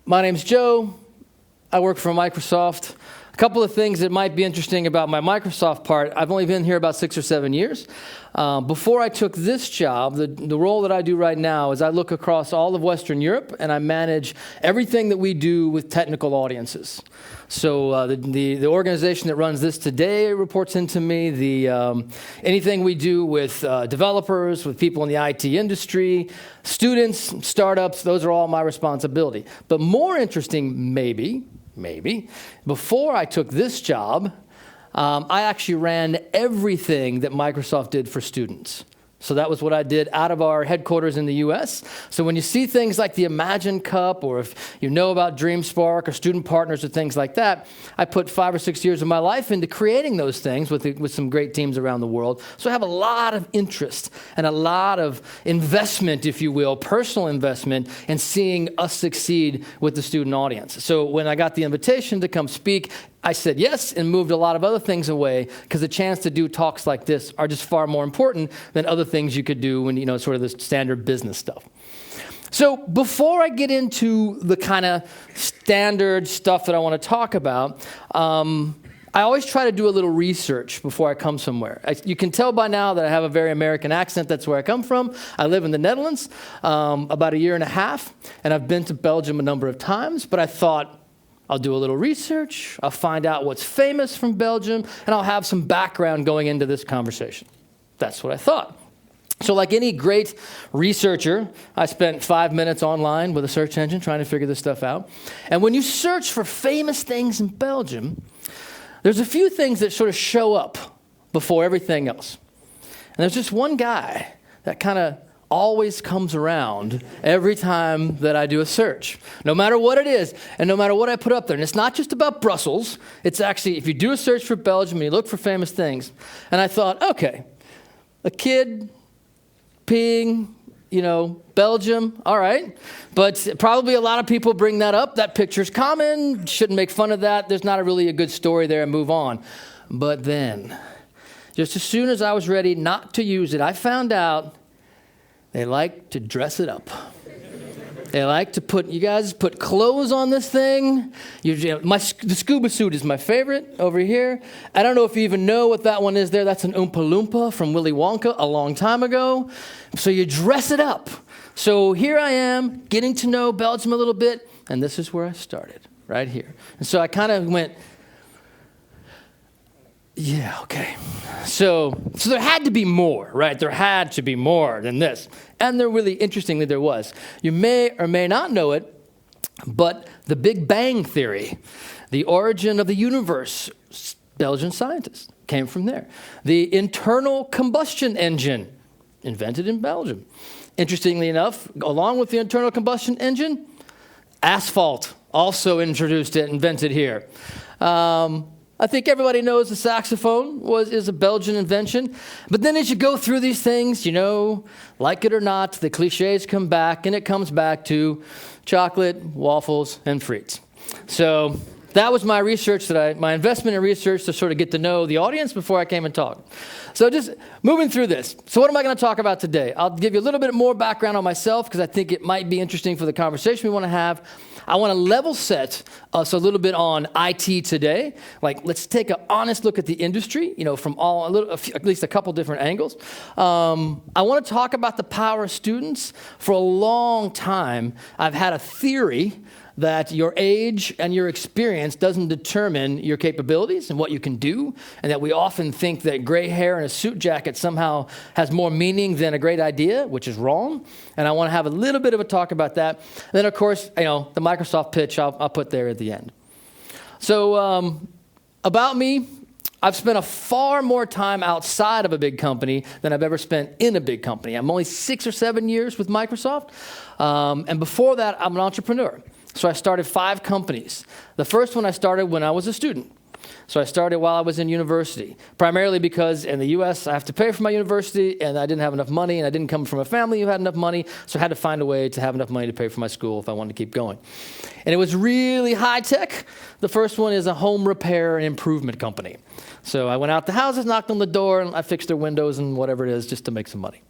My name's Joe. I work for Microsoft. A couple of things that might be interesting about my Microsoft part. I've only been here about 6 or 7 years. Before I took this job, the role that I do right now is I look across all of Western Europe and I manage everything that we do with technical audiences. So the organization that runs this today reports into me. Anything we do with developers, with people in the IT industry, students, startups, those are all my responsibility. But more interesting, maybe, before I took this job, I actually ran everything that Microsoft did for students. So that was what I did out of our headquarters in the US. So when you see things like the Imagine Cup, or if you know about DreamSpark or student partners or things like that, I put 5 or 6 years of my life into creating those things with some great teams around the world. So I have a lot of interest and a lot of investment, if you will, personal investment in seeing us succeed with the student audience. So when I got the invitation to come speak, I said yes and moved a lot of other things away because the chance to do talks like this are just far more important than other things you could do when, sort of the standard business stuff. So before I get into the kind of standard stuff that I want to talk about, I always try to do a little research before I come somewhere. You can tell by now that I have a very American accent. That's where I come from. I live in the Netherlands about a year and a half, and I've been to Belgium a number of times, but I thought, I'll do a little research, I'll find out what's famous from Belgium, and I'll have some background going into this conversation. That's what I thought. So like any great researcher, I spent 5 minutes online with a search engine trying to figure this stuff out. And when you search for famous things in Belgium, there's a few things that sort of show up before everything else. And there's just one guy that kind of always comes around every time that I do a search, no matter what it is, and no matter what I put up there. And it's not just about Brussels. It's actually, if you do a search for Belgium and you look for famous things, and I thought, okay, a kid peeing, Belgium, all right. But probably a lot of people bring that up. That picture's common. Shouldn't make fun of that. There's not really a good story there and move on. But then, just as soon as I was ready not to use it, I found out they like to dress it up. They like to put clothes on this thing. The scuba suit is my favorite over here. I don't know if you even know what that one is there. That's an Oompa Loompa from Willy Wonka a long time ago. So you dress it up. So here I am getting to know Belgium a little bit, and this is where I started, right here. And so I kind of went, yeah, okay. So there had to be more, right? There had to be more than this. And interestingly, there was. You may or may not know it, but the Big Bang Theory, the origin of the universe, Belgian scientists came from there. The internal combustion engine, invented in Belgium. Interestingly enough, along with the internal combustion engine, asphalt, also invented here. I think everybody knows the saxophone is a Belgian invention. But then as you go through these things, like it or not, the cliches come back, and it comes back to chocolate, waffles, and frites. So that was my research, my investment in research to sort of get to know the audience before I came and talked. So just moving through this. So what am I going to talk about today? I'll give you a little bit more background on myself because I think it might be interesting for the conversation we want to have. I want to level set us a little bit on IT today. Like, let's take an honest look at the industry, from at least a couple different angles. I want to talk about the power of students. For a long time, I've had a theory that your age and your experience doesn't determine your capabilities and what you can do, and that we often think that gray hair and a suit jacket somehow has more meaning than a great idea, which is wrong. And I want to have a little bit of a talk about that. And then, of course, the Microsoft pitch I'll put there at the end. So about me, I've spent a far more time outside of a big company than I've ever spent in a big company. I'm only 6 or 7 years with Microsoft. And before that, I'm an entrepreneur. So I started 5 companies. The first one I started when I was a student. So I started while I was in university, primarily because in the U.S. I have to pay for my university, and I didn't have enough money, and I didn't come from a family who had enough money, so I had to find a way to have enough money to pay for my school if I wanted to keep going. And it was really high tech. The first one is a home repair and improvement company. So I went out to houses, knocked on the door, and I fixed their windows and whatever it is just to make some money.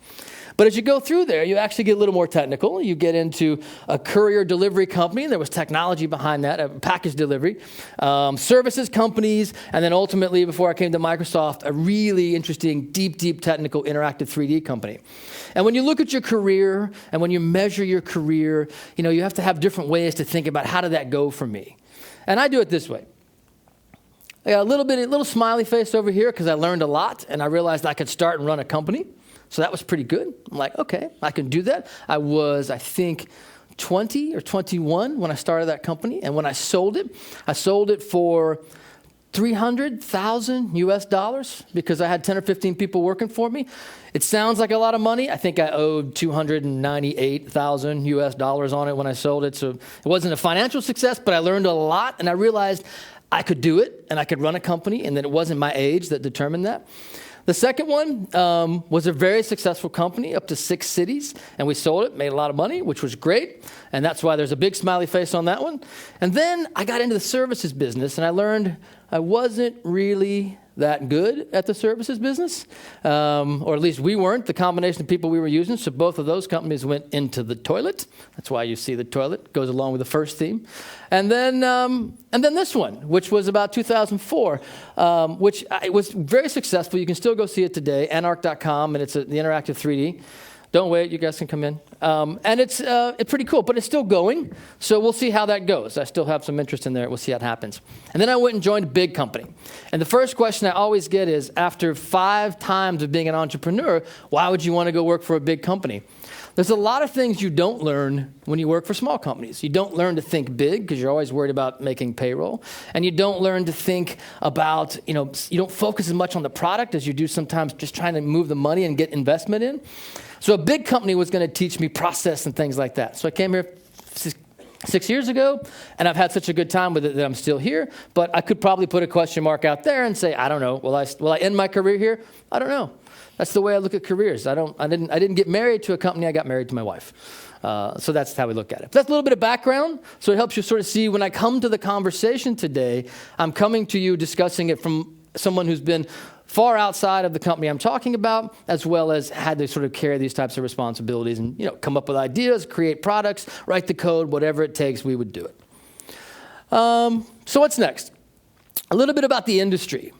But as you go through there, you actually get a little more technical. You get into a courier delivery company. There was technology behind that, a package delivery, services companies, and then ultimately, before I came to Microsoft, a really interesting, deep technical interactive 3D company. And when you look at your career and when you measure your career, you have to have different ways to think about how did that go for me. And I do it this way. I got a little smiley face over here because I learned a lot and I realized I could start and run a company. So that was pretty good. I'm like, okay, I can do that. I was, I think, 20 or 21 when I started that company. And when I sold it for $300,000 US because I had 10 or 15 people working for me. It sounds like a lot of money. I think I owed $298,000 US on it when I sold it. So it wasn't a financial success, but I learned a lot and I realized I could do it and I could run a company and that it wasn't my age that determined that. The second one was a very successful company, up to 6 cities, and we sold it, made a lot of money, which was great, and that's why there's a big smiley face on that one. And then I got into the services business, and I learned I wasn't really that good at the services business, or at least we weren't, the combination of people we were using, so both of those companies went into the toilet. That's why you see the toilet, goes along with the first theme. And then this one, which was about 2004, which was very successful. You can still go see it today, Anarch.com, and it's the interactive 3D. Don't wait, you guys can come in. And it's pretty cool, but it's still going, so we'll see how that goes. I still have some interest in there. We'll see how it happens. And then I went and joined a big company. And the first question I always get is, after 5 times of being an entrepreneur, why would you want to go work for a big company? There's a lot of things you don't learn when you work for small companies. You don't learn to think big because you're always worried about making payroll. And you don't learn to think about, you don't focus as much on the product as you do sometimes just trying to move the money and get investment in. So a big company was going to teach me process and things like that. So I came here 6 years ago, and I've had such a good time with it that I'm still here. But I could probably put a question mark out there and say, I don't know. Will I end my career here? I don't know. That's the way I look at careers. I didn't get married to a company. I got married to my wife. So that's how we look at it. But that's a little bit of background, so it helps you sort of see when I come to the conversation today, I'm coming to you discussing it from someone who's been far outside of the company I'm talking about, as well as had to sort of carry these types of responsibilities and come up with ideas, create products, write the code, whatever it takes, we would do it. So what's next? A little bit about the industry.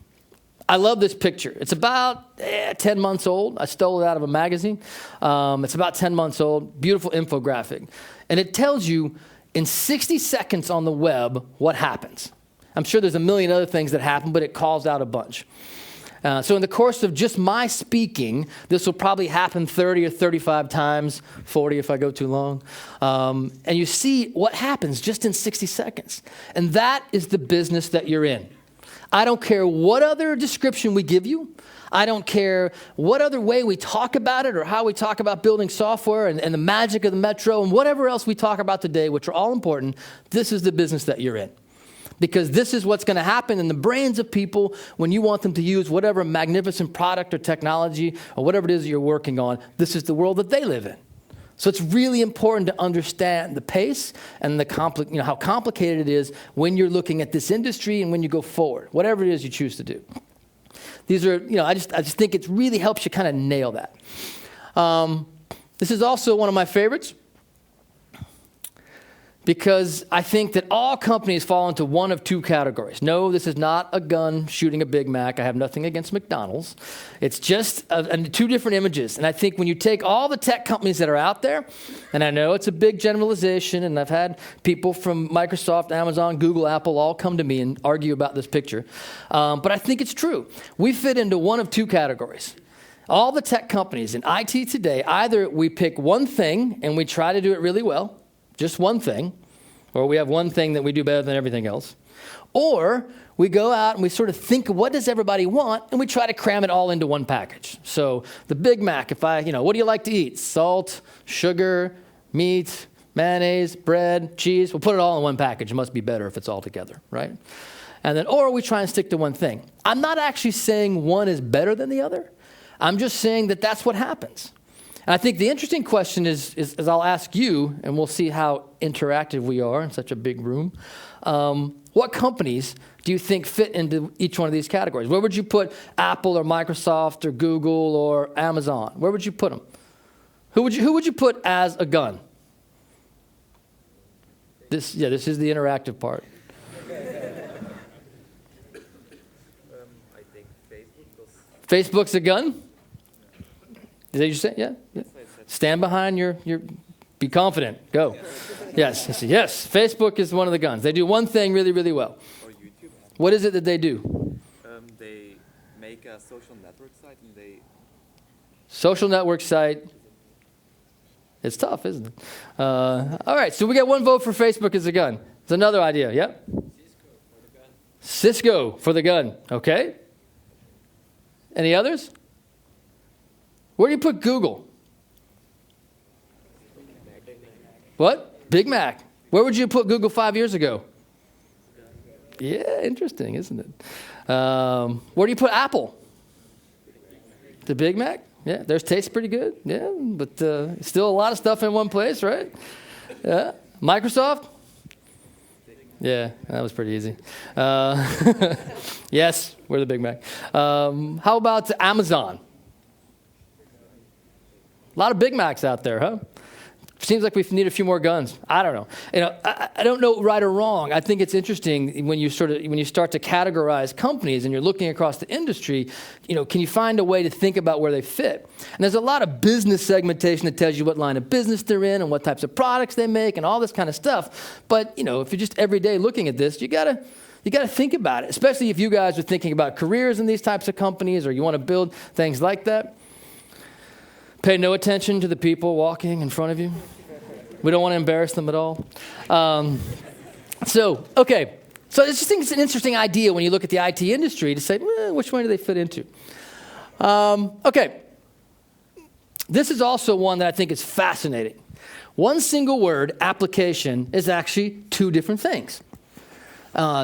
I love this picture. It's about 10 months old. I stole it out of a magazine. It's about 10 months old. Beautiful infographic. And it tells you in 60 seconds on the web what happens. I'm sure there's a million other things that happen, but it calls out a bunch. So in the course of just my speaking, this will probably happen 30 or 35 times, 40 if I go too long. And you see what happens just in 60 seconds. And that is the business that you're in. I don't care what other description we give you. I don't care what other way we talk about it or how we talk about building software and the magic of the Metro and whatever else we talk about today, which are all important. This is the business that you're in. Because this is what's going to happen in the brains of people when you want them to use whatever magnificent product or technology or whatever it is you're working on. This is the world that they live in. So it's really important to understand the pace and how complicated it is when you're looking at this industry and when you go forward, whatever it is you choose to do. These are, I just think it really helps you kind of nail that. This is also one of my favorites, because I think that all companies fall into one of 2 categories. No, this is not a gun shooting a Big Mac. I have nothing against McDonald's. It's just 2 different images. And I think when you take all the tech companies that are out there, and I know it's a big generalization, and I've had people from Microsoft, Amazon, Google, Apple all come to me and argue about this picture. But I think it's true. We fit into one of 2 categories. All the tech companies in IT today, either we pick one thing and we try to do it really well, just one thing, or we have one thing that we do better than everything else. Or we go out and we sort of think, what does everybody want? And we try to cram it all into one package. So the Big Mac, what do you like to eat? Salt, sugar, meat, mayonnaise, bread, cheese. We'll put it all in one package. It must be better if it's all together, right? And then, or we try and stick to one thing. I'm not actually saying one is better than the other. I'm just saying that that's what happens. And I think the interesting question is I'll ask you, and we'll see how interactive we are in such a big room. What companies do you think fit into each one of these categories? Where would you put Apple or Microsoft or Google or Amazon? Where would you put them? Who would you put as a gun? This is the interactive part. I think Facebook. Facebook's a gun? Did you say? Yeah. Stand behind your. Be confident. Go. Yes. Facebook is one of the guns. They do one thing really, really well. Or YouTube. What is it that they do? They make a social network site and they. Social network site. It's tough, isn't it? All right. So we got one vote for Facebook as a gun. It's another idea. Yep. Cisco for the gun. Okay. Any others? Where do you put Google? What? Big Mac. Where would you put Google 5 years ago? Yeah, interesting, isn't it? Where do you put Apple? The Big Mac? Yeah, theirs tastes pretty good. Yeah, but still a lot of stuff in one place, right? Yeah. Microsoft? Yeah, that was pretty easy. Yes, we're the Big Mac. How about Amazon? A lot of Big Macs out there, huh? Seems like we need a few more guns. I don't know. I don't know right or wrong. I think it's interesting when you start to categorize companies and you're looking across the industry. Can you find a way to think about where they fit? And there's a lot of business segmentation that tells you what line of business they're in and what types of products they make and all this kind of stuff. But if you're just every day looking at this, you gotta think about it. Especially if you guys are thinking about careers in these types of companies or you want to build things like that. Pay no attention to the people walking in front of you. We don't want to embarrass them at all. So I just think it's an interesting idea when you look at the IT industry to say, which one do they fit into? This is also one that I think is fascinating. One single word, application, is actually two different things.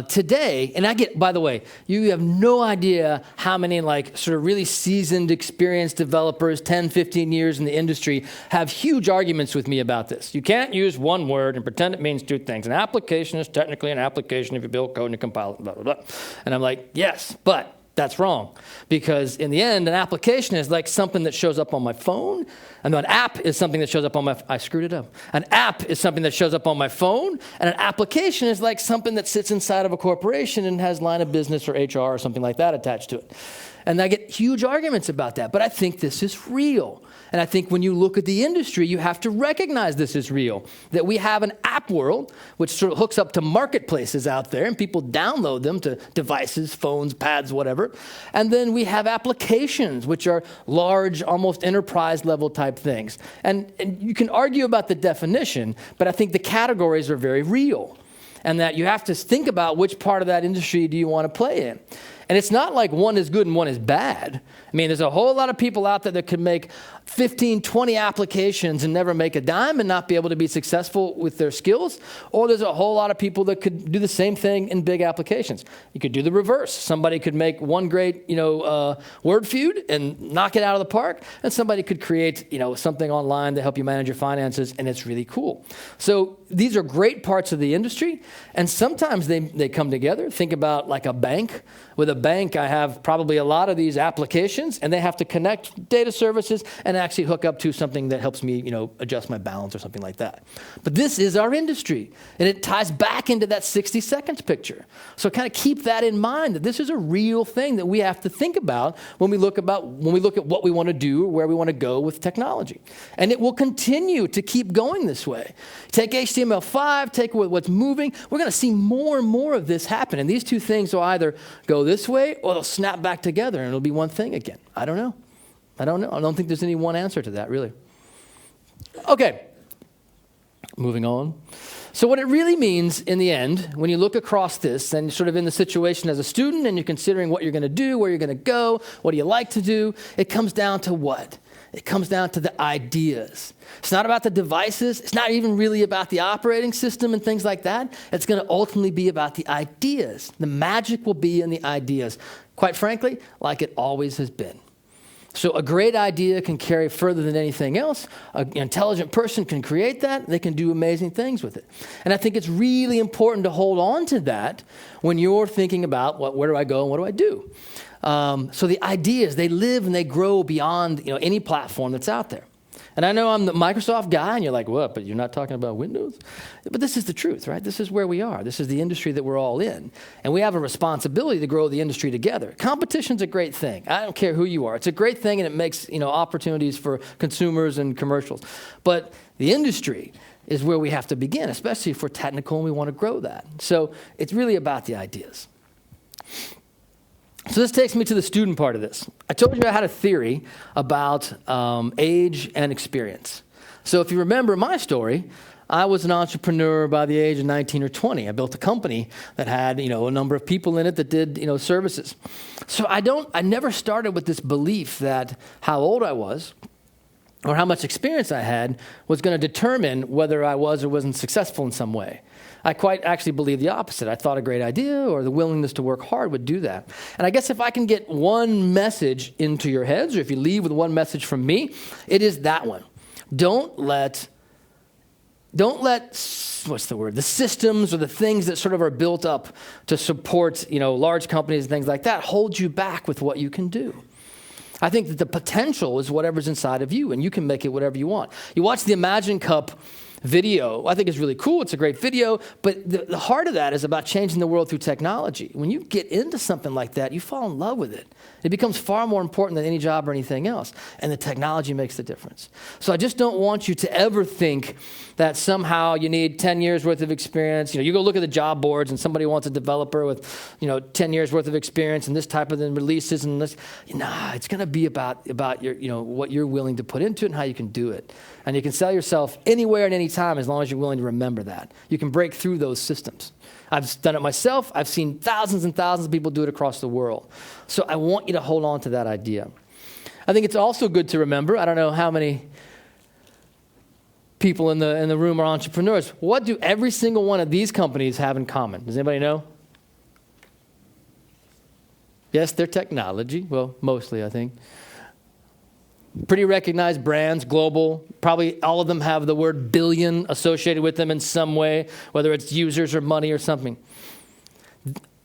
Today, and by the way, you have no idea how many sort of really seasoned, experienced developers, 10, 15 years in the industry, have huge arguments with me about this. You can't use one word and pretend it means two things. An application is technically an application if you build code and you compile it, blah, blah, blah. And I'm like, yes, but that's wrong. Because in the end, an application is like something that shows up on my phone. And an app is something that shows up on I screwed it up. An app is something that shows up on my phone. And an application is like something that sits inside of a corporation and has line of business or HR or something like that attached to it. And I get huge arguments about that. But I think this is real. And I think when you look at the industry, you have to recognize this is real. That we have an app world, which sort of hooks up to marketplaces out there, and people download them to devices, phones, pads, whatever. And then we have applications, which are large, almost enterprise-level type things. And you can argue about the definition, but I think the categories are very real. And that you have to think about which part of that industry do you want to play in. And it's not like one is good and one is bad. I mean, there's a whole lot of people out there that could make 15, 20 applications and never make a dime and not be able to be successful with their skills. Or there's a whole lot of people that could do the same thing in big applications. You could do the reverse. Somebody could make one great, word feud and knock it out of the park. And somebody could create, something online to help you manage your finances, and it's really cool. So these are great parts of the industry. And sometimes they come together. Think about like a bank. With a bank, I have probably a lot of these applications, and they have to connect data services and actually hook up to something that helps me, adjust my balance or something like that. But this is our industry, and it ties back into that 60 seconds picture. So kind of keep that in mind, that this is a real thing that we have to think about when we look at what we want to do or where we want to go with technology. And it will continue to keep going this way. Take HTML5, take what's moving. We're going to see more and more of this happen, and these two things will either go this way or they'll snap back together and it'll be one thing again. I don't know. I don't think there's any one answer to that, really. Okay. Moving on. So what it really means in the end, when you look across this and sort of in the situation as a student and you're considering what you're going to do, where you're going to go, what do you like to do, it comes down to what? It comes down to the ideas. It's not about the devices. It's not even really about the operating system and things like that. It's going to ultimately be about the ideas. The magic will be in the ideas. Quite frankly, like it always has been. So a great idea can carry further than anything else. An intelligent person can create that. They can do amazing things with it. And I think it's really important to hold on to that when you're thinking about where do I go and what do I do? So the ideas, they live and they grow beyond any platform that's out there. And I know I'm the Microsoft guy, and you're like, what, but you're not talking about Windows? But this is the truth, right? This is where we are. This is the industry that we're all in. And we have a responsibility to grow the industry together. Competition's a great thing. I don't care who you are. It's a great thing, and it makes opportunities for consumers and commercials. But the industry is where we have to begin, especially if we're technical and we want to grow that. So it's really about the ideas. So this takes me to the student part of this. I told you I had a theory about age and experience. So if you remember my story, I was an entrepreneur by the age of 19 or 20. I built a company that had, a number of people in it that did, services. So I never started with this belief that how old I was or how much experience I had was going to determine whether I was or wasn't successful in some way. I quite actually believe the opposite. I thought a great idea or the willingness to work hard would do that. And I guess if I can get one message into your heads, or if you leave with one message from me, it is that one. Don't let, what's the word? The systems or the things that sort of are built up to support, large companies and things like that hold you back with what you can do. I think that the potential is whatever's inside of you, and you can make it whatever you want. You watch the Imagine Cup video. I think it's really cool. It's a great video. But the heart of that is about changing the world through technology. When you get into something like that, you fall in love with it. It becomes far more important than any job or anything else. And the technology makes the difference. So I just don't want you to ever think that somehow you need 10 years worth of experience. You go look at the job boards and somebody wants a developer with, 10 years worth of experience and this type of releases and this. Nah, it's going to be about your, what you're willing to put into it and how you can do it. And you can sell yourself anywhere and any time as long as you're willing to remember that. You can break through those systems. I've done it myself. I've seen thousands and thousands of people do it across the world. So I want you to hold on to that idea. I think it's also good to remember, I don't know how many people in the room are entrepreneurs. What do every single one of these companies have in common? Does anybody know? Yes, they're technology. Well, mostly, I think. Pretty recognized brands, global. Probably all of them have the word billion associated with them in some way, whether it's users or money or something.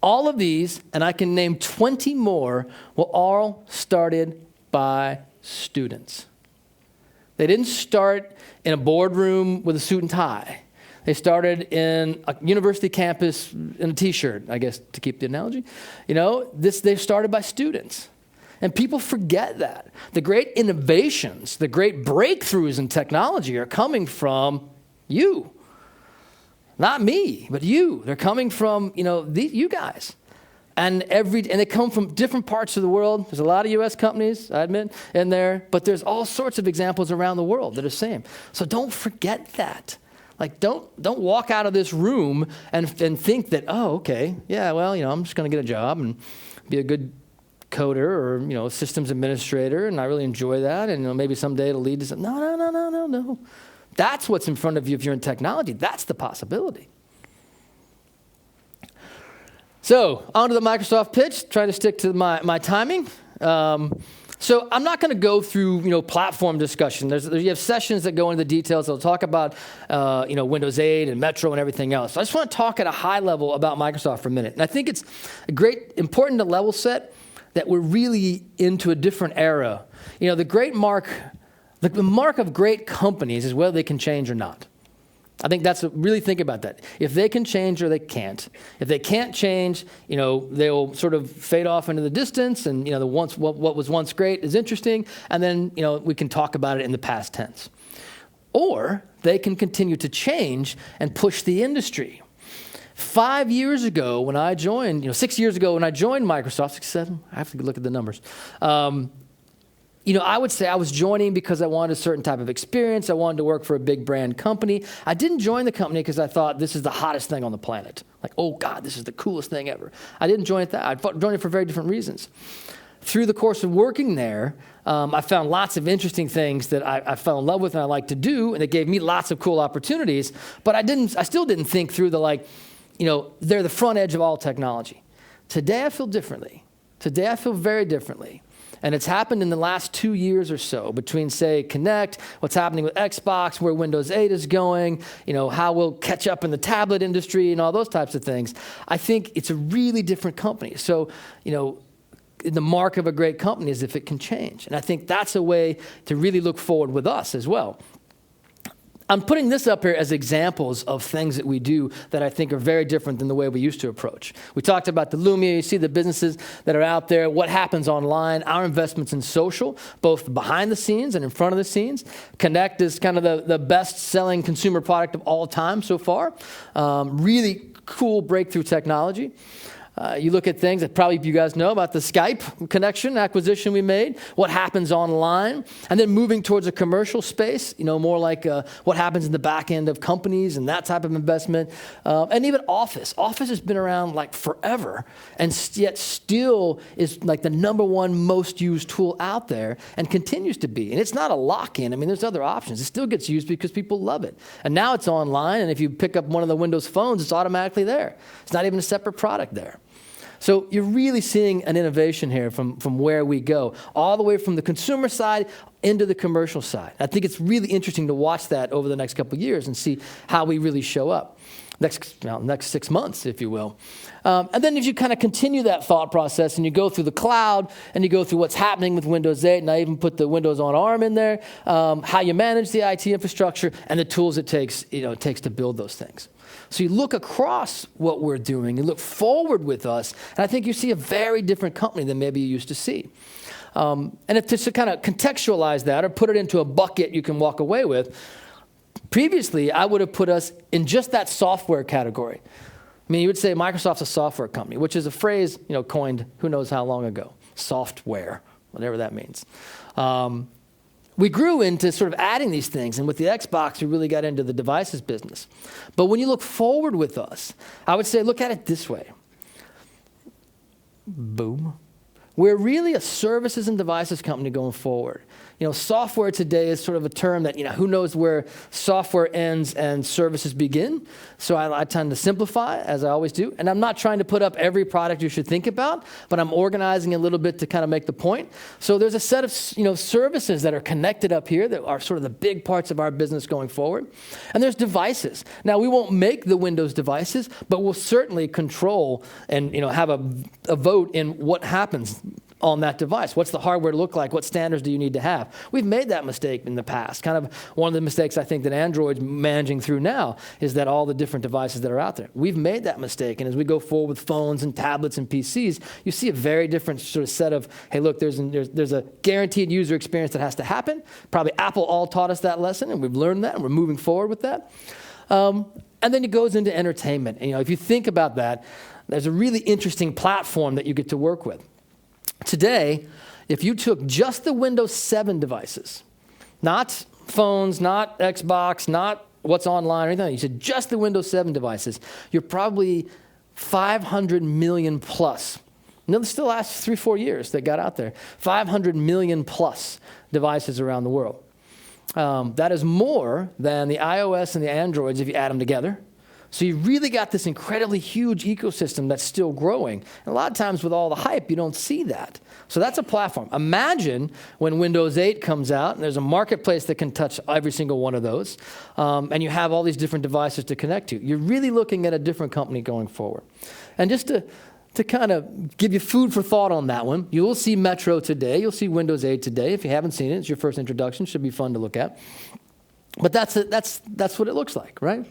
All of these, and I can name 20 more, were all started by students. They didn't start in a boardroom with a suit and tie. They started in a university campus in a T-shirt, I guess, to keep the analogy. They started by students. And people forget that. The great innovations, the great breakthroughs in technology are coming from you. Not me, but you. They're coming from, you guys. And they come from different parts of the world. There's a lot of U.S. companies, I admit, in there. But there's all sorts of examples around the world that are the same. So don't forget that. Don't walk out of this room and think that, oh, okay, yeah, well, I'm just going to get a job and be a good coder or, systems administrator, and I really enjoy that, and maybe someday it'll lead to something. No. That's what's in front of you if you're in technology. That's the possibility. So, on to the Microsoft pitch, trying to stick to my timing. So I'm not going to go through, platform discussion. You have sessions that go into the details. They'll talk about, Windows 8 and Metro and everything else. So I just want to talk at a high level about Microsoft for a minute. And I think it's important to level set that we're really into a different era. The mark of great companies is whether they can change or not. I think really think about that. If they can change or they can't. If they can't change, they'll sort of fade off into the distance, and what was once great is interesting, and then we can talk about it in the past tense. Or they can continue to change and push the industry. 5 years ago when I joined, 6 years ago when I joined Microsoft, 6, 7, I have to look at the numbers. I would say I was joining because I wanted a certain type of experience. I wanted to work for a big brand company. I didn't join the company because I thought this is the hottest thing on the planet. Like, oh God, this is the coolest thing ever. I didn't join it I joined it for very different reasons. Through the course of working there, I found lots of interesting things that I fell in love with and I like to do, and it gave me lots of cool opportunities. But I still didn't think through they're the front edge of all technology. Today I feel differently. Today I feel very differently. And it's happened in the last 2 years or so between, say, Kinect, what's happening with Xbox, where Windows 8 is going, how we'll catch up in the tablet industry and all those types of things. I think it's a really different company. So, the mark of a great company is if it can change. And I think that's a way to really look forward with us as well. I'm putting this up here as examples of things that we do that I think are very different than the way we used to approach. We talked about the Lumia. You see the businesses that are out there, what happens online, our investments in social, both behind the scenes and in front of the scenes. Connect is kind of the best-selling consumer product of all time so far. Really cool breakthrough technology. You look at things that probably you guys know about the Skype connection, acquisition we made, what happens online, and then moving towards a commercial space, more like what happens in the back end of companies and that type of investment. And even Office. Office has been around like forever, and yet still is like the number one most used tool out there and continues to be. And it's not a lock-in. I mean, there's other options. It still gets used because people love it. And now it's online, and if you pick up one of the Windows phones, it's automatically there. It's not even a separate product there. So you're really seeing an innovation here from where we go, all the way from the consumer side into the commercial side. I think it's really interesting to watch that over the next couple of years and see how we really show up. Next 6 months, if you will. And then if you kind of continue that thought process and you go through the cloud and you go through what's happening with Windows 8, and I even put the Windows on ARM in there, how you manage the IT infrastructure and the tools it takes to build those things. So you look across what we're doing, you look forward with us, and I think you see a very different company than maybe you used to see. And if to kind of contextualize that or put it into a bucket you can walk away with, previously I would have put us in just that software category. I mean, you would say Microsoft's a software company, which is a phrase coined who knows how long ago. Software, whatever that means. We grew into sort of adding these things, and with the Xbox, we really got into the devices business. But when you look forward with us, I would say look at it this way. Boom. We're really a services and devices company going forward. Software today is sort of a term that, who knows where software ends and services begin. So I tend to simplify, as I always do. And I'm not trying to put up every product you should think about, but I'm organizing a little bit to kind of make the point. So there's a set of, services that are connected up here that are sort of the big parts of our business going forward. And there's devices. Now, we won't make the Windows devices, but we'll certainly control and, have a vote in what happens on that device. What's the hardware look like? What standards do you need to have? We've made that mistake in the past. Kind of one of the mistakes I think that Android's managing through now is that all the different devices that are out there. We've made that mistake, and as we go forward with phones and tablets and PCs, you see a very different sort of set of, hey, look, there's a guaranteed user experience that has to happen. Probably Apple all taught us that lesson, and we've learned that, and we're moving forward with that. And then it goes into entertainment. And, if you think about that, there's a really interesting platform that you get to work with. Today, if you took just the Windows 7 devices, not phones, not Xbox, not what's online or anything, you said just the Windows 7 devices, you're probably 500 million plus. This still lasts 3-4 years that got out there. 500 million plus devices around the world. That is more than the iOS and the Androids if you add them together. So you really got this incredibly huge ecosystem that's still growing. And a lot of times with all the hype, you don't see that. So that's a platform. Imagine when Windows 8 comes out, and there's a marketplace that can touch every single one of those, and you have all these different devices to connect to. You're really looking at a different company going forward. And just to kind of give you food for thought on that one, you will see Metro today. You'll see Windows 8 today. If you haven't seen it, it's your first introduction. Should be fun to look at. But that's what it looks like, right?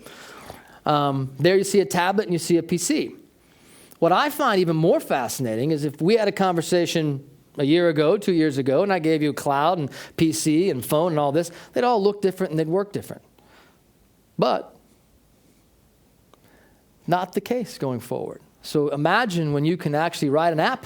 There you see a tablet and you see a PC. What I find even more fascinating is if we had a conversation a year ago, 2 years ago, and I gave you cloud and PC and phone and all this, they'd all look different and they'd work different. But not the case going forward. So imagine when you can actually write an app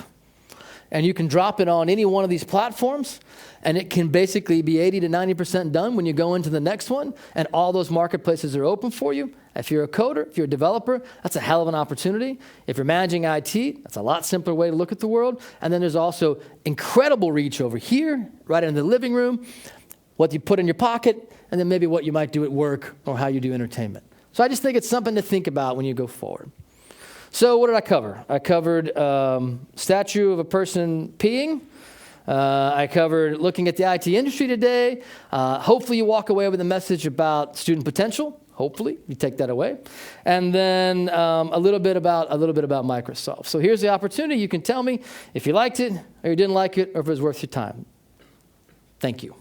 and you can drop it on any one of these platforms, and it can basically be 80 to 90% done when you go into the next one, and all those marketplaces are open for you. If you're a coder, if you're a developer, that's a hell of an opportunity. If you're managing IT, that's a lot simpler way to look at the world. And then there's also incredible reach over here, right in the living room, what you put in your pocket, and then maybe what you might do at work or how you do entertainment. So I just think it's something to think about when you go forward. So what did I cover? I covered statue of a person peeing. I covered looking at the IT industry today. Hopefully you walk away with a message about student potential. Hopefully, you take that away, and then a little bit about Microsoft. So here's the opportunity. You can tell me if you liked it or you didn't like it, or if it was worth your time. Thank you.